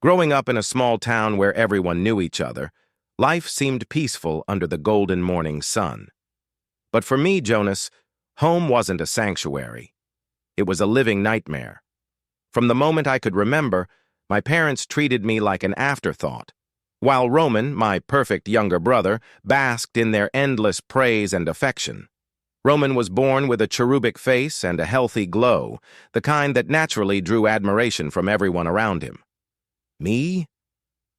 Growing up in a small town where everyone knew each other, life seemed peaceful under the golden morning sun. But for me, Jonas, home wasn't a sanctuary. It was a living nightmare. From the moment I could remember, my parents treated me like an afterthought, while Roman, my perfect younger brother, basked in their endless praise and affection. Roman was born with a cherubic face and a healthy glow, the kind that naturally drew admiration from everyone around him. Me?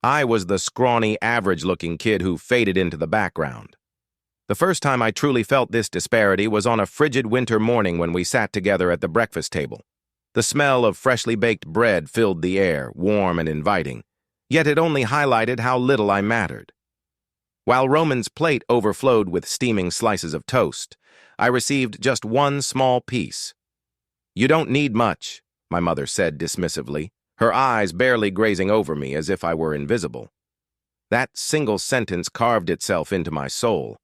I was the scrawny, average-looking kid who faded into the background. The first time I truly felt this disparity was on a frigid winter morning when we sat together at the breakfast table. The smell of freshly baked bread filled the air, warm and inviting, yet it only highlighted how little I mattered. While Roman's plate overflowed with steaming slices of toast, I received just one small piece. "You don't need much," my mother said dismissively, her eyes barely grazing over me as if I were invisible. That single sentence carved itself into my soul,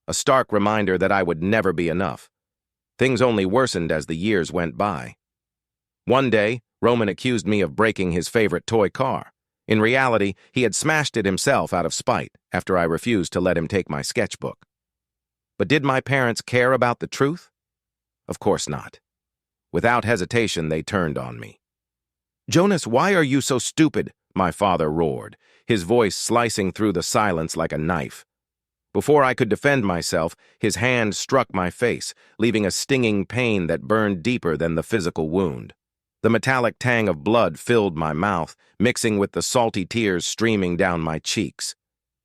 a stark reminder that I would never be enough. Things only worsened as the years went by. One day, Roman accused me of breaking his favorite toy car. In reality, he had smashed it himself out of spite after I refused to let him take my sketchbook. But did my parents care about the truth? Of course not. Without hesitation, they turned on me. "Jonas, why are you so stupid?" my father roared, his voice slicing through the silence like a knife. Before I could defend myself, his hand struck my face, leaving a stinging pain that burned deeper than the physical wound. The metallic tang of blood filled my mouth, mixing with the salty tears streaming down my cheeks.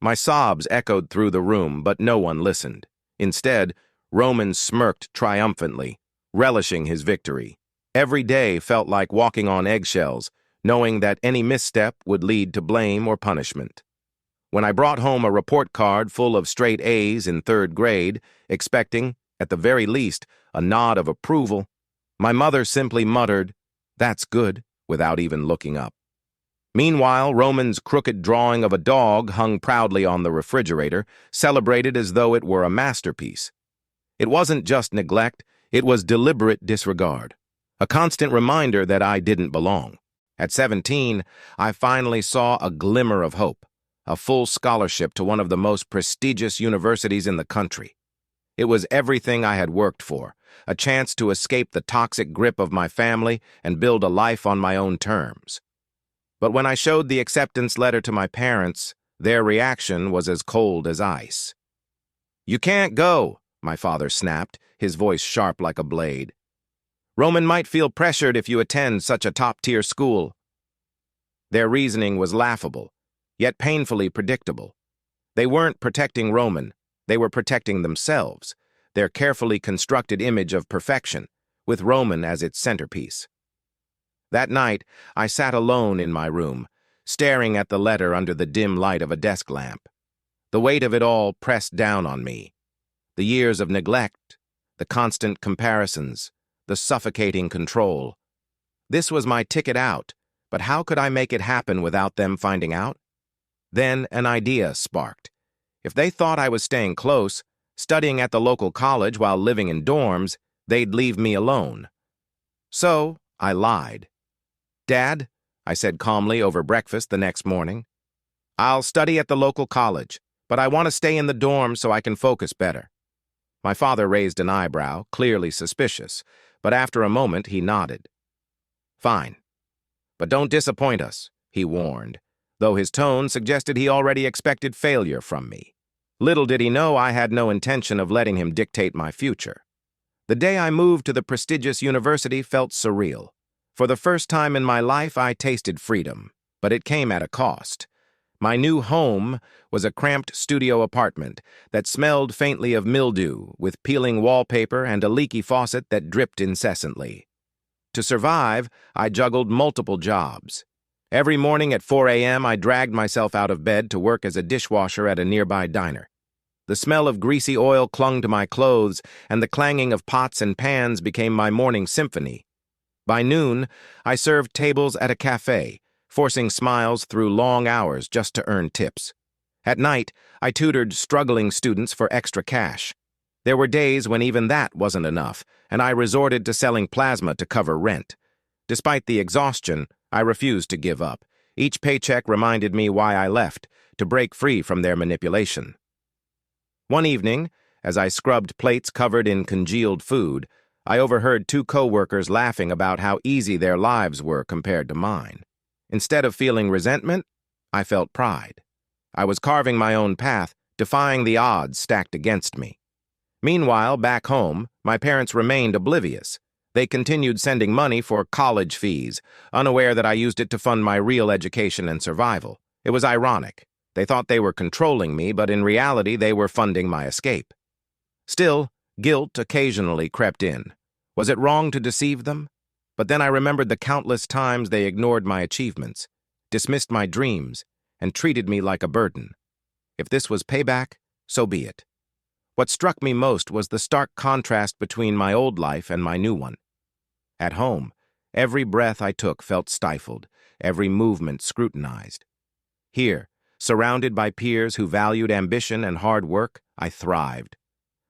My sobs echoed through the room, but no one listened. Instead, Roman smirked triumphantly, relishing his victory. Every day felt like walking on eggshells, knowing that any misstep would lead to blame or punishment. When I brought home a report card full of straight A's in 3rd grade, expecting, at the very least, a nod of approval, my mother simply muttered, "That's good," without even looking up. Meanwhile, Roman's crooked drawing of a dog hung proudly on the refrigerator, celebrated as though it were a masterpiece. It wasn't just neglect, it was deliberate disregard, a constant reminder that I didn't belong. At 17, I finally saw a glimmer of hope, a full scholarship to one of the most prestigious universities in the country. It was everything I had worked for, a chance to escape the toxic grip of my family and build a life on my own terms. But when I showed the acceptance letter to my parents, their reaction was as cold as ice. "You can't go," my father snapped, his voice sharp like a blade. "Roman might feel pressured if you attend such a top-tier school." Their reasoning was laughable, yet painfully predictable. They weren't protecting Roman, they were protecting themselves, their carefully constructed image of perfection, with Roman as its centerpiece. That night, I sat alone in my room, staring at the letter under the dim light of a desk lamp. The weight of it all pressed down on me. The years of neglect, the constant comparisons, the suffocating control. This was my ticket out, but how could I make it happen without them finding out? Then an idea sparked. If they thought I was staying close, studying at the local college while living in dorms, they'd leave me alone. So, I lied. "Dad," I said calmly over breakfast the next morning, "I'll study at the local college, but I want to stay in the dorm so I can focus better." My father raised an eyebrow, clearly suspicious, but after a moment he nodded. "Fine. But don't disappoint us," he warned, though his tone suggested he already expected failure from me. Little did he know I had no intention of letting him dictate my future. The day I moved to the prestigious university felt surreal. For the first time in my life, I tasted freedom, but it came at a cost. My new home was a cramped studio apartment that smelled faintly of mildew, with peeling wallpaper and a leaky faucet that dripped incessantly. To survive, I juggled multiple jobs. Every morning at 4 a.m., I dragged myself out of bed to work as a dishwasher at a nearby diner. The smell of greasy oil clung to my clothes, and the clanging of pots and pans became my morning symphony. By noon, I served tables at a cafe, forcing smiles through long hours just to earn tips. At night, I tutored struggling students for extra cash. There were days when even that wasn't enough, and I resorted to selling plasma to cover rent. Despite the exhaustion, I refused to give up. Each paycheck reminded me why I left, to break free from their manipulation. One evening, as I scrubbed plates covered in congealed food, I overheard two co-workers laughing about how easy their lives were compared to mine. Instead of feeling resentment, I felt pride. I was carving my own path, defying the odds stacked against me. Meanwhile, back home, my parents remained oblivious. They continued sending money for college fees, unaware that I used it to fund my real education and survival. It was ironic. They thought they were controlling me, but in reality, they were funding my escape. Still, guilt occasionally crept in. Was it wrong to deceive them? But then I remembered the countless times they ignored my achievements, dismissed my dreams, and treated me like a burden. If this was payback, so be it. What struck me most was the stark contrast between my old life and my new one. At home, every breath I took felt stifled, every movement scrutinized. Here, surrounded by peers who valued ambition and hard work, I thrived.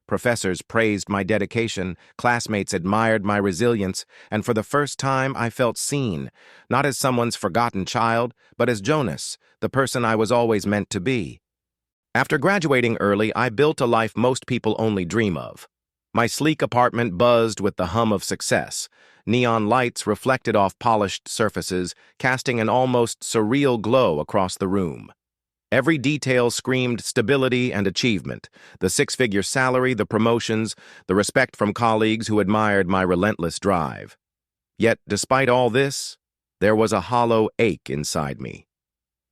Professors praised my dedication, classmates admired my resilience, and for the first time I felt seen, not as someone's forgotten child, but as Jonas, the person I was always meant to be. After graduating early, I built a life most people only dream of. My sleek apartment buzzed with the hum of success. Neon lights reflected off polished surfaces, casting an almost surreal glow across the room. Every detail screamed stability and achievement: the six-figure salary, the promotions, the respect from colleagues who admired my relentless drive. Yet, despite all this, there was a hollow ache inside me.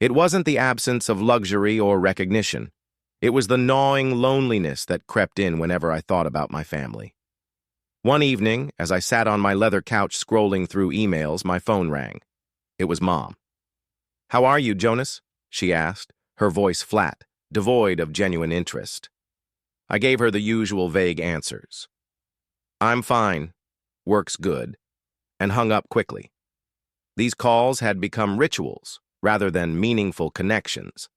It wasn't the absence of luxury or recognition. It was the gnawing loneliness that crept in whenever I thought about my family. One evening, as I sat on my leather couch scrolling through emails, my phone rang. It was Mom. "How are you, Jonas?" she asked, her voice flat, devoid of genuine interest. I gave her the usual vague answers. "I'm fine, work's good," and hung up quickly. These calls had become rituals rather than meaningful connections.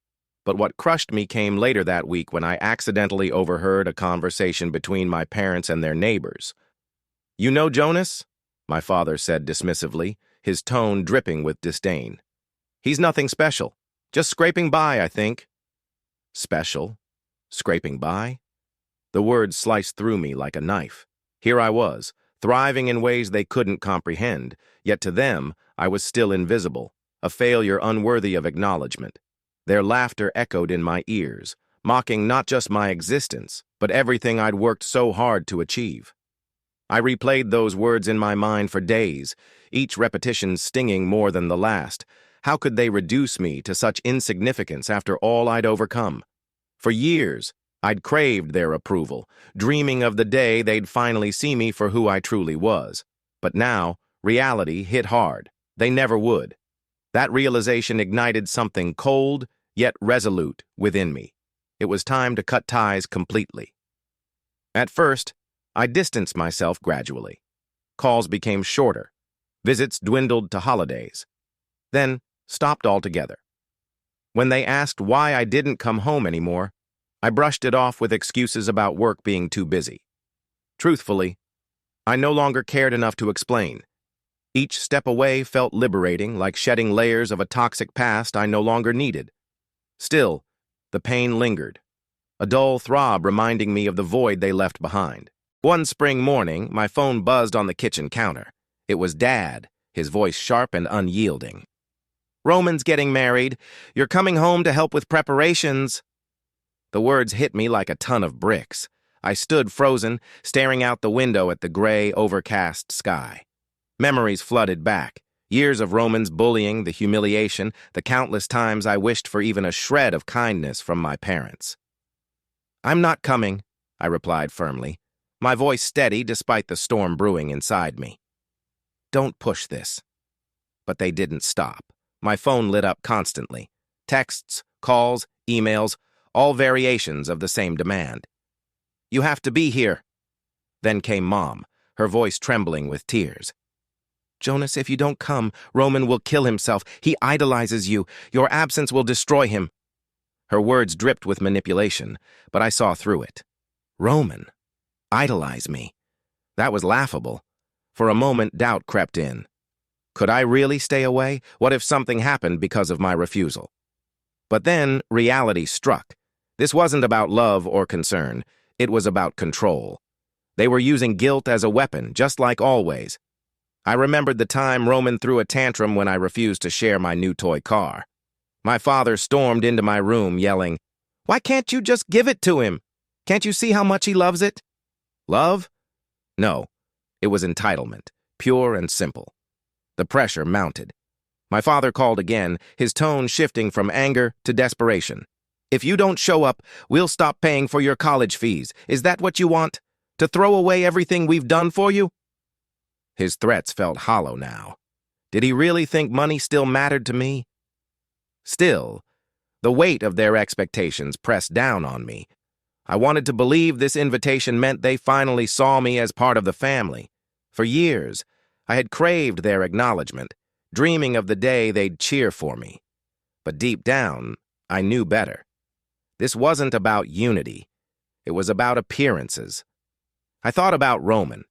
But what crushed me came later that week when I accidentally overheard a conversation between my parents and their neighbors. "You know Jonas?" my father said dismissively, his tone dripping with disdain. "He's nothing special. Just scraping by, I think." Special? Scraping by? The words sliced through me like a knife. Here I was, thriving in ways they couldn't comprehend, yet to them I was still invisible, a failure unworthy of acknowledgement. Their laughter echoed in my ears, mocking not just my existence, but everything I'd worked so hard to achieve. I replayed those words in my mind for days, each repetition stinging more than the last. How could they reduce me to such insignificance after all I'd overcome? For years, I'd craved their approval, dreaming of the day they'd finally see me for who I truly was. But now, reality hit hard. They never would. That realization ignited something cold, yet resolute within me. It was time to cut ties completely. At first, I distanced myself gradually. Calls became shorter. Visits dwindled to holidays. Then, stopped altogether. When they asked why I didn't come home anymore, I brushed it off with excuses about work being too busy. Truthfully, I no longer cared enough to explain. Each step away felt liberating, like shedding layers of a toxic past I no longer needed. Still, the pain lingered, a dull throb reminding me of the void they left behind. One spring morning, my phone buzzed on the kitchen counter. It was Dad, his voice sharp and unyielding. "Roman's getting married. You're coming home to help with preparations." The words hit me like a ton of bricks. I stood frozen, staring out the window at the gray, overcast sky. Memories flooded back. Years of Roman's bullying, the humiliation, the countless times I wished for even a shred of kindness from my parents. "I'm not coming," I replied firmly, my voice steady despite the storm brewing inside me. "Don't push this." But they didn't stop. My phone lit up constantly. Texts, calls, emails, all variations of the same demand. "You have to be here." Then came Mom, her voice trembling with tears. "Jonas, if you don't come, Roman will kill himself. He idolizes you. Your absence will destroy him." Her words dripped with manipulation, but I saw through it. Roman? Idolize me? That was laughable. For a moment, doubt crept in. Could I really stay away? What if something happened because of my refusal? But then reality struck. This wasn't about love or concern. It was about control. They were using guilt as a weapon, just like always. I remembered the time Roman threw a tantrum when I refused to share my new toy car. My father stormed into my room, yelling, "Why can't you just give it to him? Can't you see how much he loves it?" Love? No. It was entitlement, pure and simple. The pressure mounted. My father called again, his tone shifting from anger to desperation. "If you don't show up, we'll stop paying for your college fees. Is that what you want? To throw away everything we've done for you?" His threats felt hollow now. Did he really think money still mattered to me? Still, the weight of their expectations pressed down on me. I wanted to believe this invitation meant they finally saw me as part of the family. For years, I had craved their acknowledgement, dreaming of the day they'd cheer for me. But deep down, I knew better. This wasn't about unity. It was about appearances. I thought about Roman,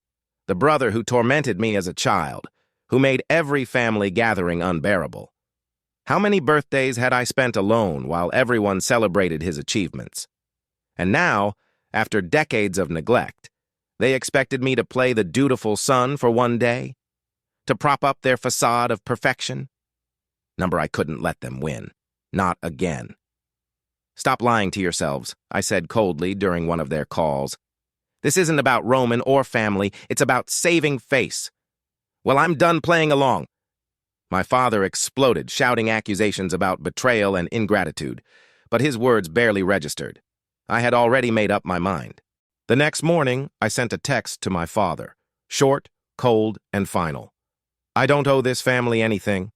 the brother who tormented me as a child, who made every family gathering unbearable. How many birthdays had I spent alone while everyone celebrated his achievements? And now, after decades of neglect, they expected me to play the dutiful son for one day? To prop up their facade of perfection? I couldn't let them win. Not again. "Stop lying to yourselves," I said coldly during one of their calls. "This isn't about Roman or family. It's about saving face." "Well, I'm done playing along." My father exploded, shouting accusations about betrayal and ingratitude, but his words barely registered. I had already made up my mind. The next morning, I sent a text to my father, short, cold, and final. "I don't owe this family anything."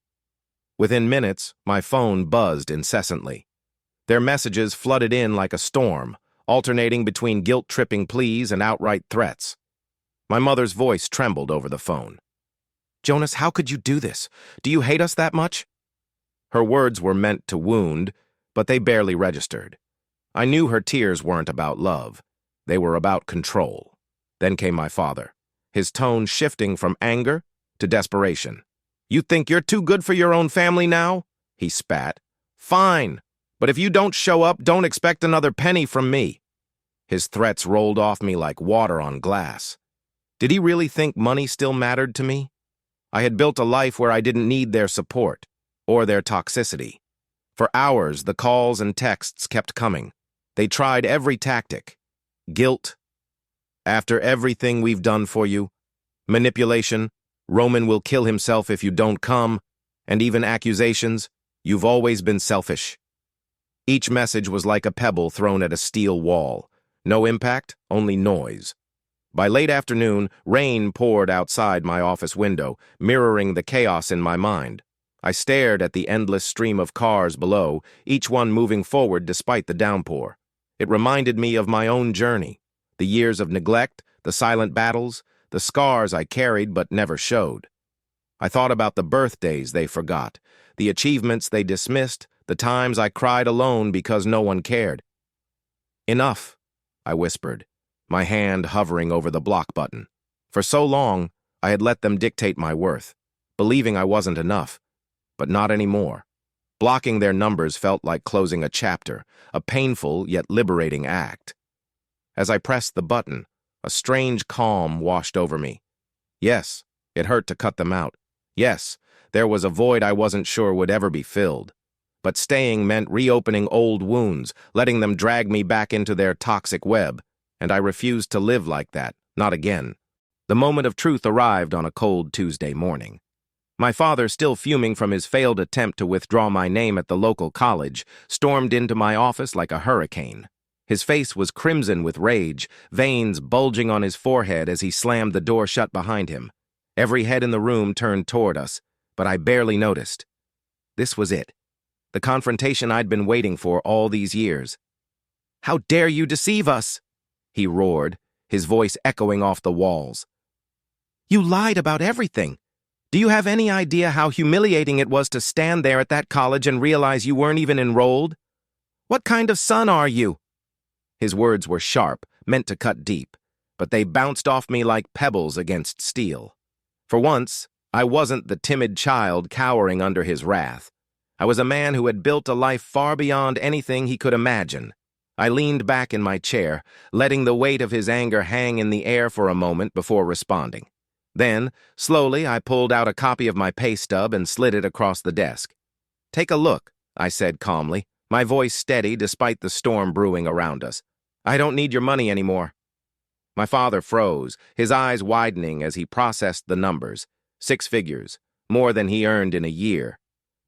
Within minutes, my phone buzzed incessantly. Their messages flooded in like a storm, alternating between guilt-tripping pleas and outright threats. My mother's voice trembled over the phone. "Jonas, how could you do this? Do you hate us that much?" Her words were meant to wound, but they barely registered. I knew her tears weren't about love. They were about control. Then came my father, his tone shifting from anger to desperation. "You think you're too good for your own family now?" he spat. "Fine, but if you don't show up, don't expect another penny from me." His threats rolled off me like water on glass. Did he really think money still mattered to me? I had built a life where I didn't need their support or their toxicity. For hours, the calls and texts kept coming. They tried every tactic. Guilt. "After everything we've done for you." Manipulation. "Roman will kill himself if you don't come." And even accusations. "You've always been selfish." Each message was like a pebble thrown at a steel wall. No impact, only noise. By late afternoon, rain poured outside my office window, mirroring the chaos in my mind. I stared at the endless stream of cars below, each one moving forward despite the downpour. It reminded me of my own journey, the years of neglect, the silent battles, the scars I carried but never showed. I thought about the birthdays they forgot, the achievements they dismissed, the times I cried alone because no one cared. "Enough," I whispered, my hand hovering over the block button. For so long, I had let them dictate my worth, believing I wasn't enough. But not anymore. Blocking their numbers felt like closing a chapter, a painful yet liberating act. As I pressed the button, a strange calm washed over me. Yes, it hurt to cut them out. Yes, there was a void I wasn't sure would ever be filled. But staying meant reopening old wounds, letting them drag me back into their toxic web. And I refused to live like that, not again. The moment of truth arrived on a cold Tuesday morning. My father, still fuming from his failed attempt to withdraw my name at the local college, stormed into my office like a hurricane. His face was crimson with rage, veins bulging on his forehead as he slammed the door shut behind him. Every head in the room turned toward us, but I barely noticed. This was it. The confrontation I'd been waiting for all these years. "How dare you deceive us?" he roared, his voice echoing off the walls. "You lied about everything. Do you have any idea how humiliating it was to stand there at that college and realize you weren't even enrolled? What kind of son are you?" His words were sharp, meant to cut deep, but they bounced off me like pebbles against steel. For once, I wasn't the timid child cowering under his wrath. I was a man who had built a life far beyond anything he could imagine. I leaned back in my chair, letting the weight of his anger hang in the air for a moment before responding. Then, slowly, I pulled out a copy of my pay stub and slid it across the desk. "Take a look," I said calmly, my voice steady despite the storm brewing around us. "I don't need your money anymore." My father froze, his eyes widening as he processed the numbers. 6 figures, more than he earned in a year.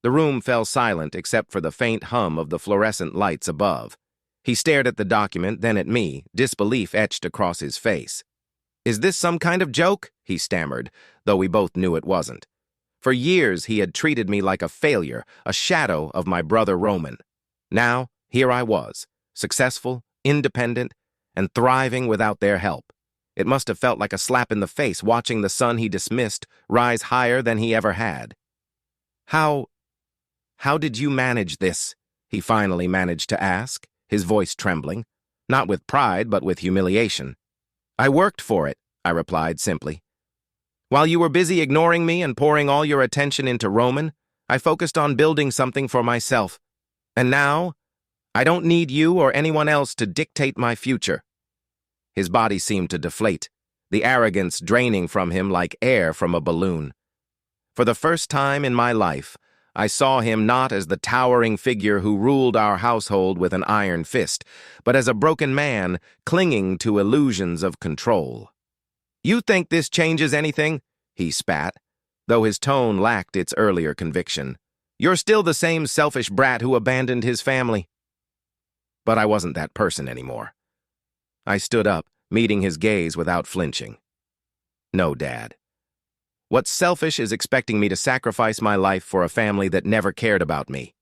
The room fell silent except for the faint hum of the fluorescent lights above. He stared at the document, then at me, disbelief etched across his face. "Is this some kind of joke?" he stammered, though we both knew it wasn't. For years he had treated me like a failure, a shadow of my brother Roman. Now, here I was, successful, independent, and thriving without their help. It must have felt like a slap in the face watching the son he dismissed rise higher than he ever had. How did you manage this?" he finally managed to ask, his voice trembling, not with pride but with humiliation. "I worked for it," I replied simply. "While you were busy ignoring me and pouring all your attention into Roman, I focused on building something for myself. And now, I don't need you or anyone else to dictate my future." His body seemed to deflate, the arrogance draining from him like air from a balloon. For the first time in my life, I saw him not as the towering figure who ruled our household with an iron fist, but as a broken man clinging to illusions of control. "You think this changes anything?" he spat, though his tone lacked its earlier conviction. "You're still the same selfish brat who abandoned his family." But I wasn't that person anymore. I stood up, meeting his gaze without flinching. "No, Dad. What's selfish is expecting me to sacrifice my life for a family that never cared about me.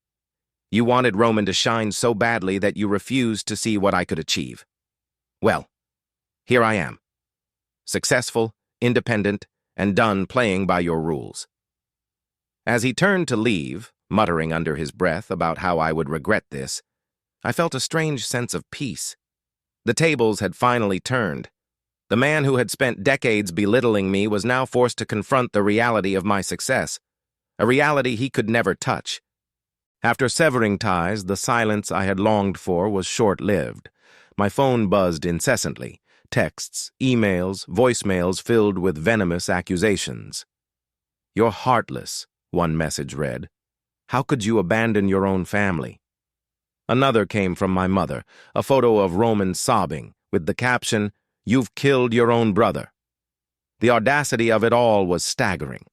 You wanted Roman to shine so badly that you refused to see what I could achieve. Well, here I am. Successful, independent, and done playing by your rules." As he turned to leave, muttering under his breath about how I would regret this, I felt a strange sense of peace. The tables had finally turned. The man who had spent decades belittling me was now forced to confront the reality of my success, a reality he could never touch. After severing ties, the silence I had longed for was short-lived. My phone buzzed incessantly, texts, emails, voicemails filled with venomous accusations. "You're heartless," one message read. "How could you abandon your own family?" Another came from my mother, a photo of Roman sobbing, with the caption, "You've killed your own brother." The audacity of it all was staggering.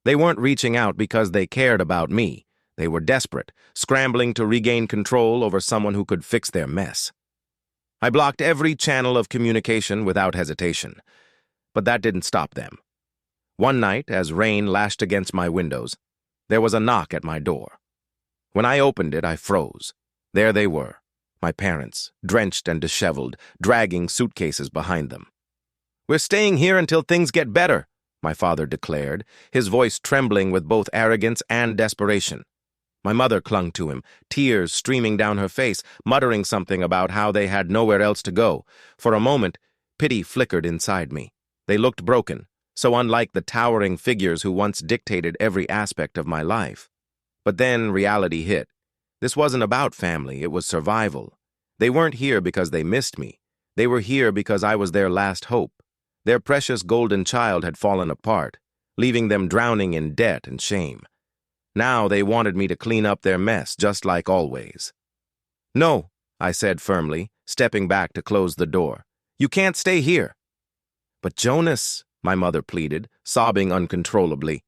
They weren't reaching out because they cared about me. They were desperate, scrambling to regain control over someone who could fix their mess. I blocked every channel of communication without hesitation, but that didn't stop them. One night, as rain lashed against my windows, there was a knock at my door. When I opened it, I froze. There they were, my parents, drenched and disheveled, dragging suitcases behind them. "We're staying here until things get better," my father declared, his voice trembling with both arrogance and desperation. My mother clung to him, tears streaming down her face, muttering something about how they had nowhere else to go. For a moment, pity flickered inside me. They looked broken, so unlike the towering figures who once dictated every aspect of my life. But then reality hit. This wasn't about family, it was survival. They weren't here because they missed me. They were here because I was their last hope. Their precious golden child had fallen apart, leaving them drowning in debt and shame. Now they wanted me to clean up their mess, just like always. "No," I said firmly, stepping back to close the door. "You can't stay here." "But Jonas," my mother pleaded, sobbing uncontrollably.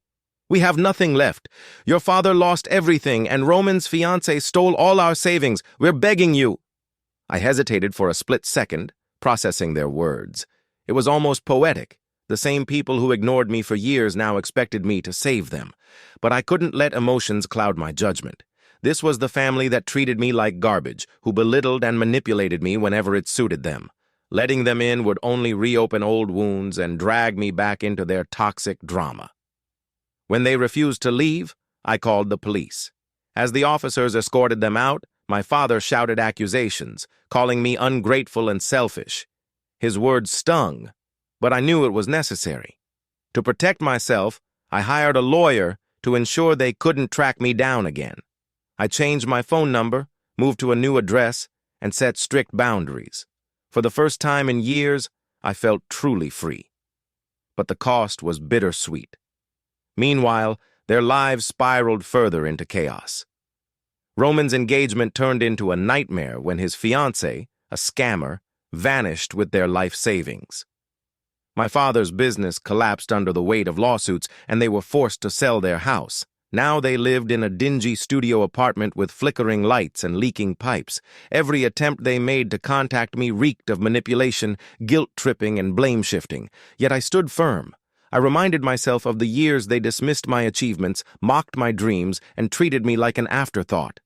"We have nothing left. Your father lost everything, and Roman's fiancé stole all our savings. We're begging you." I hesitated for a split second, processing their words. It was almost poetic. The same people who ignored me for years now expected me to save them. But I couldn't let emotions cloud my judgment. This was the family that treated me like garbage, who belittled and manipulated me whenever it suited them. Letting them in would only reopen old wounds and drag me back into their toxic drama. When they refused to leave, I called the police. As the officers escorted them out, my father shouted accusations, calling me ungrateful and selfish. His words stung, but I knew it was necessary. To protect myself, I hired a lawyer to ensure they couldn't track me down again. I changed my phone number, moved to a new address, and set strict boundaries. For the first time in years, I felt truly free. But the cost was bittersweet. Meanwhile, their lives spiraled further into chaos. Roman's engagement turned into a nightmare when his fiancée, a scammer, vanished with their life savings. My father's business collapsed under the weight of lawsuits, and they were forced to sell their house. Now they lived in a dingy studio apartment with flickering lights and leaking pipes. Every attempt they made to contact me reeked of manipulation, guilt-tripping, and blame-shifting. Yet I stood firm. I reminded myself of the years they dismissed my achievements, mocked my dreams, and treated me like an afterthought.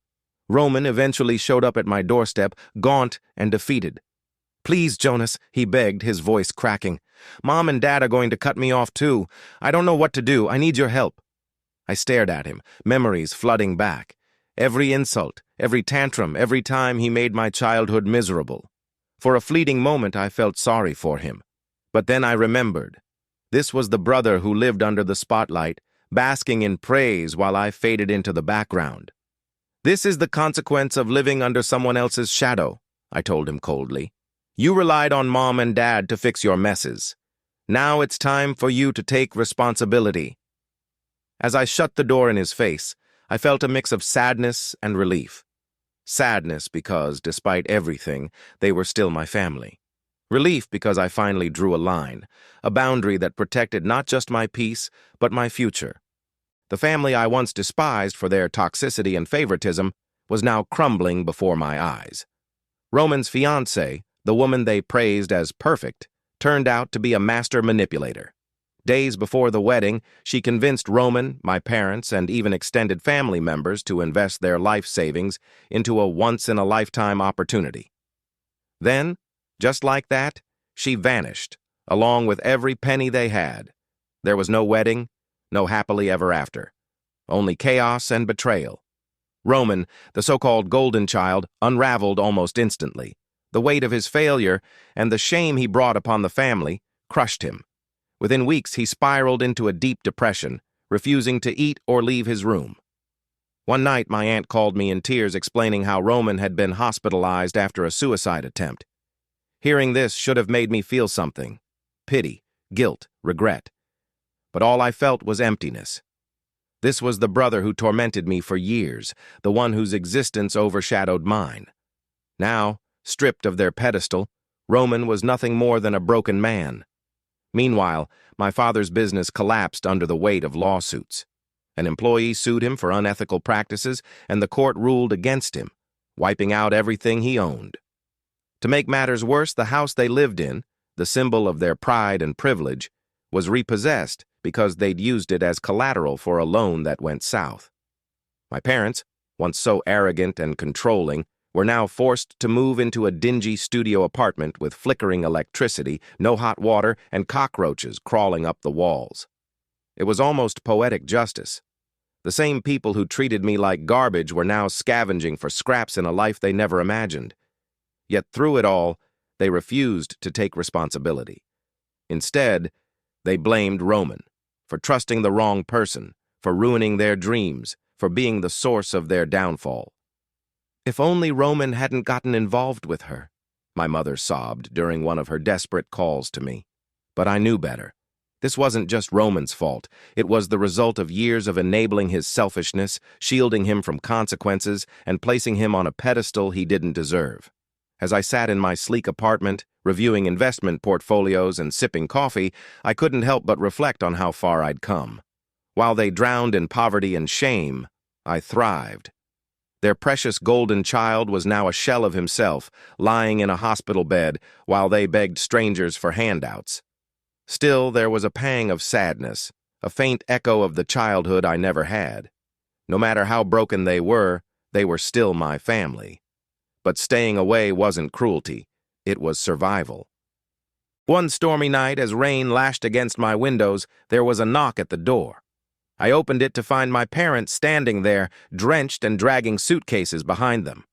Roman eventually showed up at my doorstep, gaunt and defeated. "Please, Jonas," he begged, his voice cracking. "Mom and Dad are going to cut me off too. I don't know what to do. I need your help." I stared at him, memories flooding back. Every insult, every tantrum, every time he made my childhood miserable. For a fleeting moment, I felt sorry for him. But then I remembered. This was the brother who lived under the spotlight, basking in praise while I faded into the background. "This is the consequence of living under someone else's shadow," I told him coldly. "You relied on Mom and Dad to fix your messes. Now it's time for you to take responsibility." As I shut the door in his face, I felt a mix of sadness and relief. Sadness because, despite everything, they were still my family. Relief because I finally drew a line, a boundary that protected not just my peace, but my future. The family I once despised for their toxicity and favoritism was now crumbling before my eyes. Roman's fiancée, the woman they praised as perfect, turned out to be a master manipulator. Days before the wedding, she convinced Roman, my parents, and even extended family members to invest their life savings into a once-in-a-lifetime opportunity. Then, just like that, she vanished, along with every penny they had. There was no wedding, no happily ever after. Only chaos and betrayal. Roman, the so-called golden child, unraveled almost instantly. The weight of his failure and the shame he brought upon the family crushed him. Within weeks, he spiraled into a deep depression, refusing to eat or leave his room. One night, my aunt called me in tears explaining how Roman had been hospitalized after a suicide attempt. Hearing this should have made me feel something: pity, guilt, regret. But all I felt was emptiness. This was the brother who tormented me for years, the one whose existence overshadowed mine. Now, stripped of their pedestal, Roman was nothing more than a broken man. Meanwhile, my father's business collapsed under the weight of lawsuits. An employee sued him for unethical practices, and the court ruled against him, wiping out everything he owned. To make matters worse, the house they lived in, the symbol of their pride and privilege, was repossessed because they'd used it as collateral for a loan that went south. My parents, once so arrogant and controlling, were now forced to move into a dingy studio apartment with flickering electricity, no hot water, and cockroaches crawling up the walls. It was almost poetic justice. The same people who treated me like garbage were now scavenging for scraps in a life they never imagined. Yet through it all, they refused to take responsibility. Instead, they blamed Roman for trusting the wrong person, for ruining their dreams, for being the source of their downfall. "If only Roman hadn't gotten involved with her," my mother sobbed during one of her desperate calls to me. But I knew better. This wasn't just Roman's fault. It was the result of years of enabling his selfishness, shielding him from consequences, and placing him on a pedestal he didn't deserve. As I sat in my sleek apartment, reviewing investment portfolios and sipping coffee, I couldn't help but reflect on how far I'd come. While they drowned in poverty and shame, I thrived. Their precious golden child was now a shell of himself, lying in a hospital bed while they begged strangers for handouts. Still, there was a pang of sadness, a faint echo of the childhood I never had. No matter how broken they were still my family. But staying away wasn't cruelty, it was survival. One stormy night, as rain lashed against my windows, there was a knock at the door. I opened it to find my parents standing there, drenched and dragging suitcases behind them.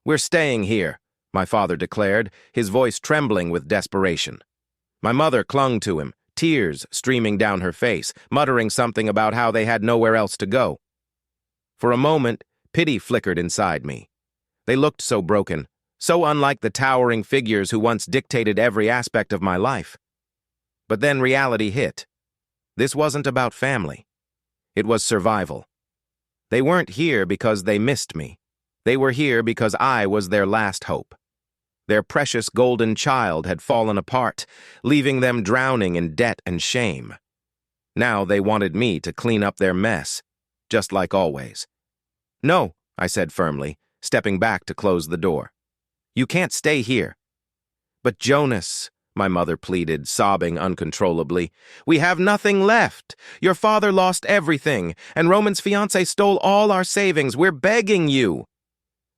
"We're staying here," my father declared, his voice trembling with desperation. My mother clung to him, tears streaming down her face, muttering something about how they had nowhere else to go. For a moment, pity flickered inside me. They looked so broken, so unlike the towering figures who once dictated every aspect of my life. But then reality hit. This wasn't about family. It was survival. They weren't here because they missed me. They were here because I was their last hope. Their precious golden child had fallen apart, leaving them drowning in debt and shame. Now they wanted me to clean up their mess, just like always. "No," I said firmly, stepping back to close the door. "You can't stay here." "But Jonas," my mother pleaded, sobbing uncontrollably, "we have nothing left. Your father lost everything, and Roman's fiancé stole all our savings. We're begging you."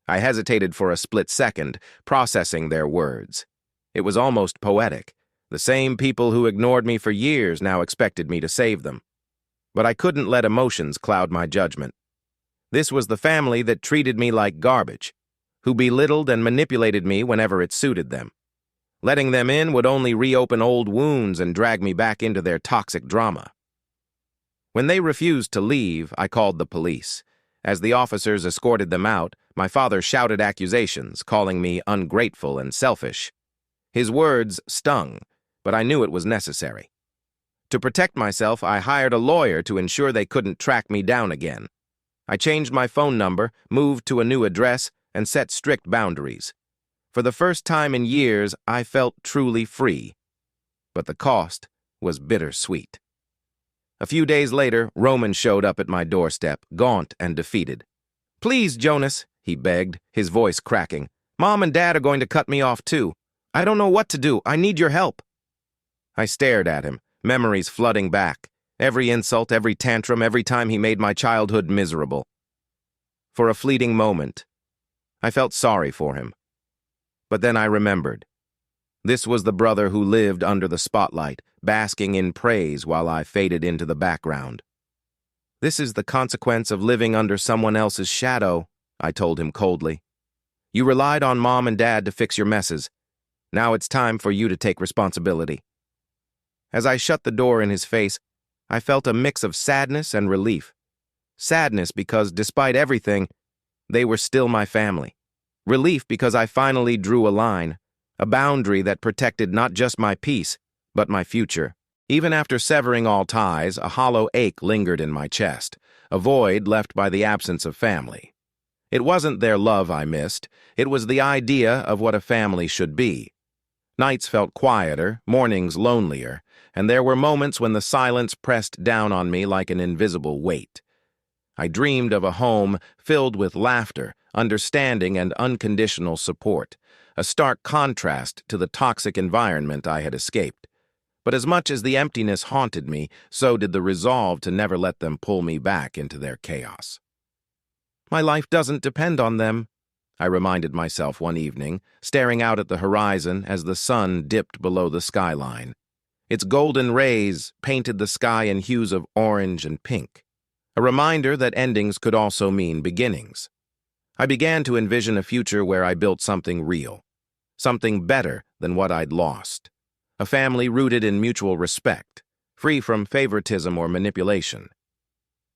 I hesitated for a split second, processing their words. It was almost poetic. The same people who ignored me for years now expected me to save them. But I couldn't let emotions cloud my judgment. This was the family that treated me like garbage, who belittled and manipulated me whenever it suited them. Letting them in would only reopen old wounds and drag me back into their toxic drama. When they refused to leave, I called the police. As the officers escorted them out, my father shouted accusations, calling me ungrateful and selfish. His words stung, but I knew it was necessary. To protect myself, I hired a lawyer to ensure they couldn't track me down again. I changed my phone number, moved to a new address, and set strict boundaries. For the first time in years, I felt truly free. But the cost was bittersweet. A few days later, Roman showed up at my doorstep, gaunt and defeated. "Please, Jonas," he begged, his voice cracking. "Mom and Dad are going to cut me off too. I don't know what to do. I need your help." I stared at him, memories flooding back. Every insult, every tantrum, every time he made my childhood miserable. For a fleeting moment, I felt sorry for him. But then I remembered. This was the brother who lived under the spotlight, basking in praise while I faded into the background. "This is the consequence of living under someone else's shadow," I told him coldly. "You relied on Mom and Dad to fix your messes. Now it's time for you to take responsibility." As I shut the door in his face, I felt a mix of sadness and relief. Sadness because, despite everything, they were still my family. Relief because I finally drew a line, a boundary that protected not just my peace, but my future. Even after severing all ties, a hollow ache lingered in my chest, a void left by the absence of family. It wasn't their love I missed, it was the idea of what a family should be. Nights felt quieter, mornings lonelier, and there were moments when the silence pressed down on me like an invisible weight. I dreamed of a home filled with laughter, understanding, and unconditional support, a stark contrast to the toxic environment I had escaped. But as much as the emptiness haunted me, so did the resolve to never let them pull me back into their chaos. "My life doesn't depend on them," I reminded myself one evening, staring out at the horizon as the sun dipped below the skyline. Its golden rays painted the sky in hues of orange and pink, a reminder that endings could also mean beginnings. I began to envision a future where I built something real, something better than what I'd lost. A family rooted in mutual respect, free from favoritism or manipulation.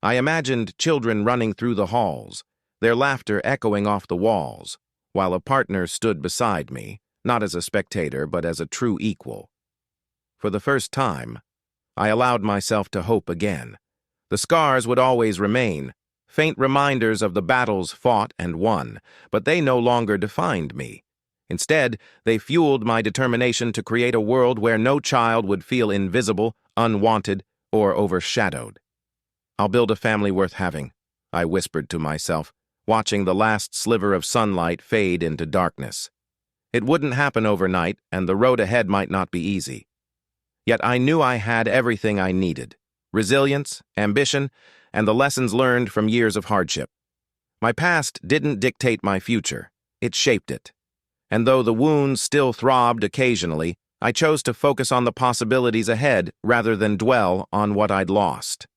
I imagined children running through the halls, their laughter echoing off the walls, while a partner stood beside me, not as a spectator but as a true equal. For the first time, I allowed myself to hope again. The scars would always remain, faint reminders of the battles fought and won, but they no longer defined me. Instead, they fueled my determination to create a world where no child would feel invisible, unwanted, or overshadowed. "I'll build a family worth having," I whispered to myself, watching the last sliver of sunlight fade into darkness. It wouldn't happen overnight, and the road ahead might not be easy. Yet I knew I had everything I needed: resilience, ambition, and the lessons learned from years of hardship. My past didn't dictate my future, it shaped it. And though the wounds still throbbed occasionally, I chose to focus on the possibilities ahead rather than dwell on what I'd lost.